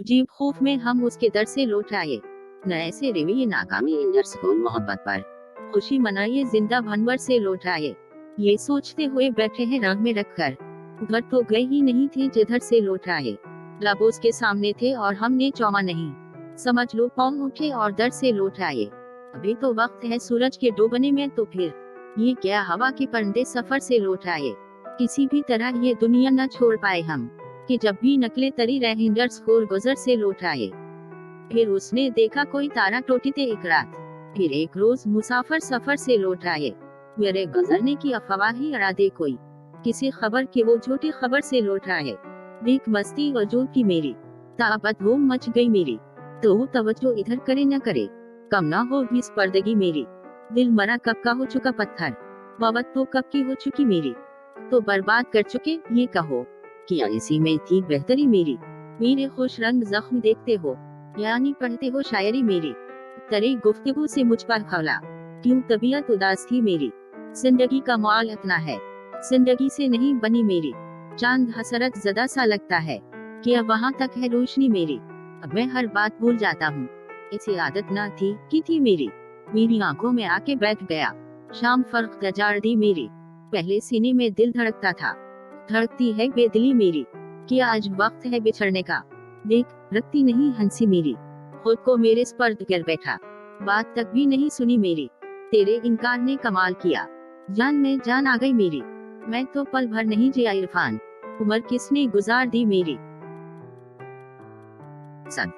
अजीब खौफ में हम उसके दर से लौट आए। न ऐसे रवैये नाकामी इंदर सुकून मोहब्बत पर खुशी मनाइए जिंदा भनवर से लौट आए। ये सोचते हुए बैठे हैं राह में रखकर, उधर तो गए ही नहीं थे जिधर से लौट आए। लाबोस के सामने थे और हमने चौमा नहीं, समझ लो पाँव उठे और दर से लौट आए। अभी तो वक्त है सूरज के डूबने में, तो फिर ये क्या हवा के परिंदे सफर से लौट आए। किसी भी तरह ये दुनिया न छोड़ पाए हम, कि जब भी नकले तरी रहिंदर स्कोर गुजर से लौट आए। फिर उसने देखा कोई तारा टूटते एक रात, फिर एक रोज मुसाफिर सफर से लौट आए। मेरे गुजरने की अफवाह ही अड़ा दे कोई, किसी खबर की वो झूठी खबर से लौट आए। देख मस्ती वजूद की मेरी, ताबत वो मच गई मेरी, तो वो तवज्जो इधर करे न करे, कम ना हो इस पर्दगी मेरी। दिल मरा कब का हो चुका पत्थर, बाबत तो कब की हो चुकी मेरी, तो बर्बाद कर चुके ये कहो, किया इसी में थी बेहतरी मेरी। मेरे खुश रंग जख्म देखते हो, यानी पढ़ते हो शायरी मेरी, तरे गुफ्तगू से मुझ पर खौला, क्यों तबीयत उदास थी मेरी। जिंदगी का मौल इतना है, जिंदगी से नहीं बनी मेरी, चांद हसरत ज़दा सा लगता है, कि अब वहाँ तक है रोशनी मेरी। अब मैं हर बात भूल जाता हूँ, इसे आदत ना थी कि थी मेरी आंखों में आके बैठ गया। शाम फर्क गजार दी मेरी, पहले सीने में दिल धड़कता था, धड़कती है बेदिली मेरी। क्या आज वक्त है बिछड़ने का, देख रखती नहीं हंसी मेरी, खुद को मेरे स्पर्द कर बैठा, बात तक भी नहीं सुनी मेरी। तेरे इनकार ने कमाल किया, जान में जान आ गई मेरी, मैं तो पल भर नहीं जिया इरफान, उम्र किसने गुजार दी मेरी। सन